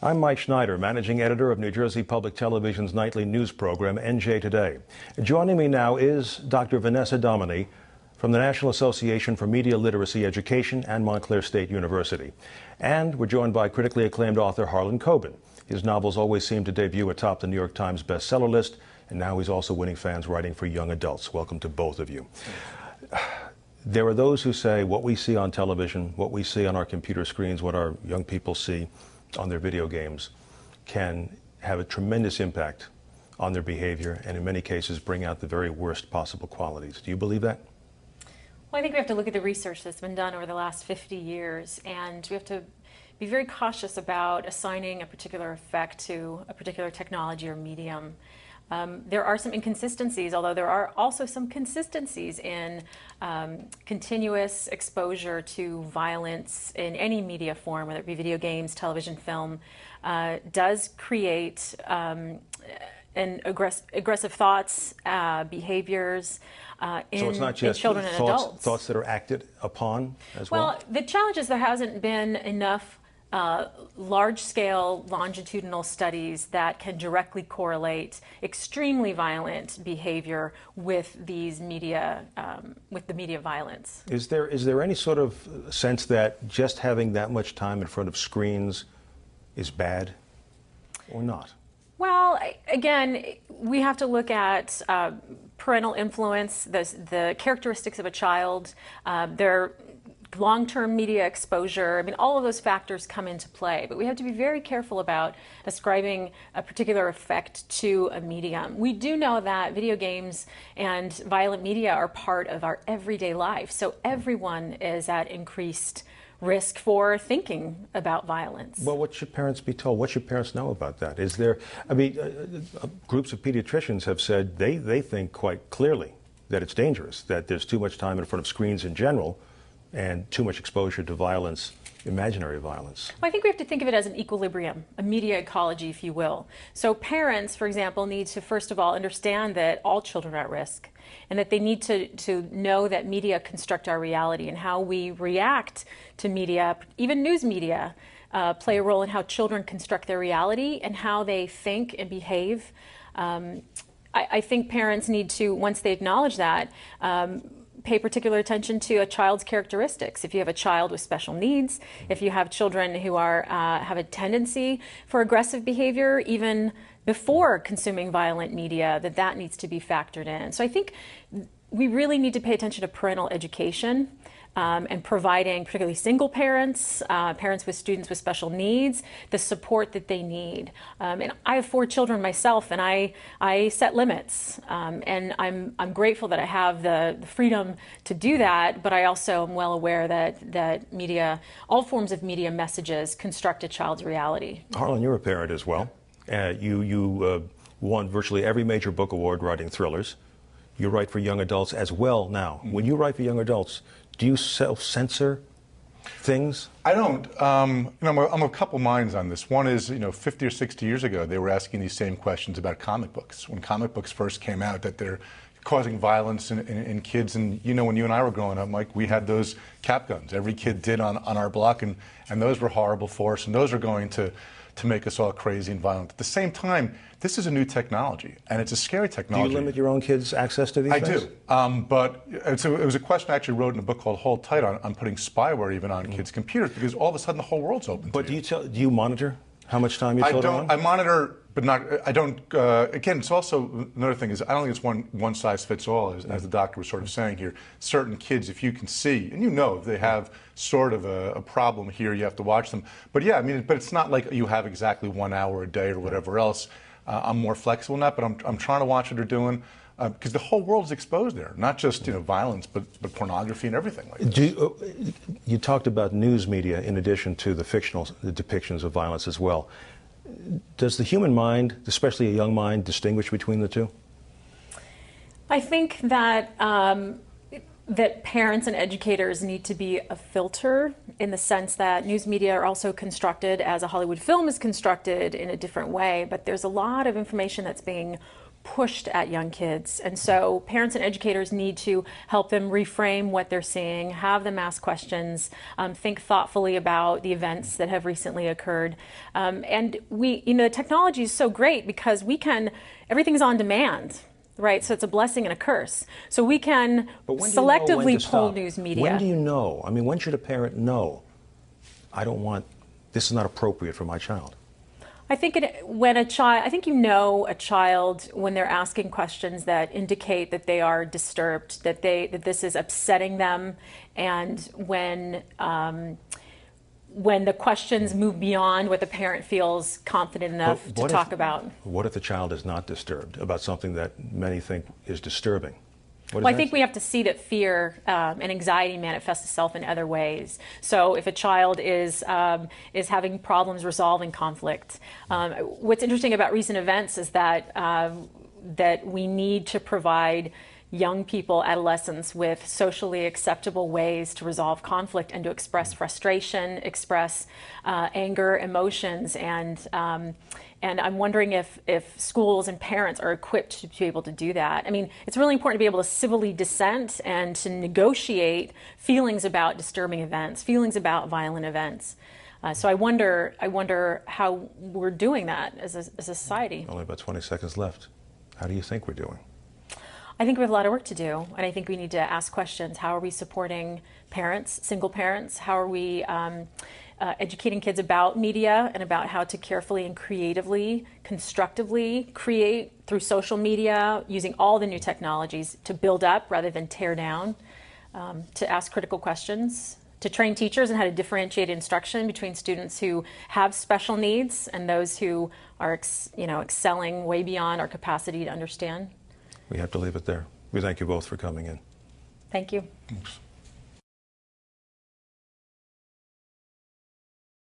I'm Mike Schneider, managing editor of New Jersey Public Television's nightly news program, NJ Today. Joining me now is Dr. Vanessa Domine from the National Association for Media Literacy Education and Montclair State University. And we're joined by critically acclaimed author Harlan Coben. His novels always seem to debut atop the New York Times bestseller list, and now he's also winning fans writing for young adults. Welcome to both of you. There are those who say what we see on television, what we see on our computer screens, what our young people see on their video games can have a tremendous impact on their behavior and in many cases bring out the very worst possible qualities. Do you believe that? Well, I think we have to look at the research that's been done over the last 50 years, and we have to be very cautious about assigning a particular effect to a particular technology or medium. There are some inconsistencies, although there are also some consistencies in continuous exposure to violence in any media form, whether it be video games, television, film, does create aggressive thoughts, behaviors so it's not just in children and adults. Thoughts that are acted upon as well? Well, the challenge is there hasn't been enough large-scale longitudinal studies that can directly correlate extremely violent behavior with these media, with the media violence. Is there any sort of sense that just having that much time in front of screens is bad or not? Well, again, we have to look at parental influence, the characteristics of a child, their long-term media exposure. I mean, all of those factors come into play, but we have to be very careful about ascribing a particular effect to a medium. We do know that video games and violent media are part of our everyday life, so everyone is at increased risk for thinking about violence. Well, what should parents be told? What should parents know about that? Is there, I mean, groups of pediatricians have said they think quite clearly that it's dangerous, that there's too much time in front of screens in general, and too much exposure to violence, imaginary violence. Well, I think we have to think of it as an equilibrium, a media ecology, if you will. So parents, for example, need to first of all understand that all children are at risk, and that they need to know that media construct our reality, and how we react to media, even news media, play a role in how children construct their reality and how they think and behave. I think parents need to, once they acknowledge that, pay particular attention to a child's characteristics. If you have a child with special needs, if you have children who are have a tendency for aggressive behavior, even before consuming violent media, that needs to be factored in. So I think we really need to pay attention to parental education and providing, particularly single parents, parents with students with special needs, the support that they need. And I have 4 children myself, and I set limits. And I'm grateful that I have the freedom to do that, but I also am well aware that media, all forms of media messages construct a child's reality. Harlan, you're a parent as well. You won virtually every major book award writing thrillers. You write for young adults as well now. When you write for young adults, do you self-censor things? I don't. I'm a couple minds on this. One is, 50 or 60 years ago, they were asking these same questions about comic books. When comic books first came out, that they're causing violence in kids. And, when you and I were growing up, Mike, we had those cap guns. Every kid did on our block, and those were horrible for us, and those are going to make us all crazy and violent. At the same time, this is a new technology, and it's a scary technology. Do you limit your own kids' access to these things? I do, but it was a question I actually wrote in a book called Hold Tight on putting spyware even on kids' computers, because all of a sudden the whole world's open But to you. Do you monitor how much time your children are on? I monitor, but not. I don't. Again, it's also another thing is I don't think it's one size fits all, as the doctor was sort of saying here. Certain kids, if you can see and if they have sort of a problem here, you have to watch them. But yeah, but it's not like you have exactly 1 hour a day or whatever else. I'm more flexible in that, but I'm trying to watch what they're doing. Because the whole world is exposed there, not just violence, but pornography and everything like that. You talked about news media in addition to the fictional depictions of violence as well. Does the human mind, especially a young mind, distinguish between the two? I think that that parents and educators need to be a filter, in the sense that news media are also constructed as a Hollywood film is constructed in a different way, but there's a lot of information that's being pushed at young kids. And so parents and educators need to help them reframe what they're seeing, have them ask questions, think thoughtfully about the events that have recently occurred. And the technology is so great because everything's on demand. Right, so it's a blessing and a curse. So we can selectively pull news media. When do you know? I mean, when should a parent know, this is not appropriate for my child? I think you know a child when they're asking questions that indicate that they are disturbed, that this is upsetting them, and when the questions move beyond what the parent feels confident enough to talk about. What if the child is not disturbed about something that many think is disturbing? Well, I think we have to see that fear and anxiety manifests itself in other ways. So if a child is having problems resolving conflict, what's interesting about recent events is that we need to provide young people, adolescents, with socially acceptable ways to resolve conflict and to express frustration, express anger, emotions, and I'm wondering if schools and parents are equipped to be able to do that. I mean, it's really important to be able to civilly dissent and to negotiate feelings about disturbing events, feelings about violent events. So I wonder how we're doing that as a society. Only about 20 seconds left. How do you think we're doing? I think we have a lot of work to do, and I think we need to ask questions. How are we supporting parents, single parents? How are we educating kids about media and about how to carefully and creatively, constructively create through social media, using all the new technologies to build up rather than tear down, to ask critical questions, to train teachers on how to differentiate instruction between students who have special needs and those who are excelling way beyond our capacity to understand. We have to leave it there. We thank you both for coming in. Thank you. Thanks.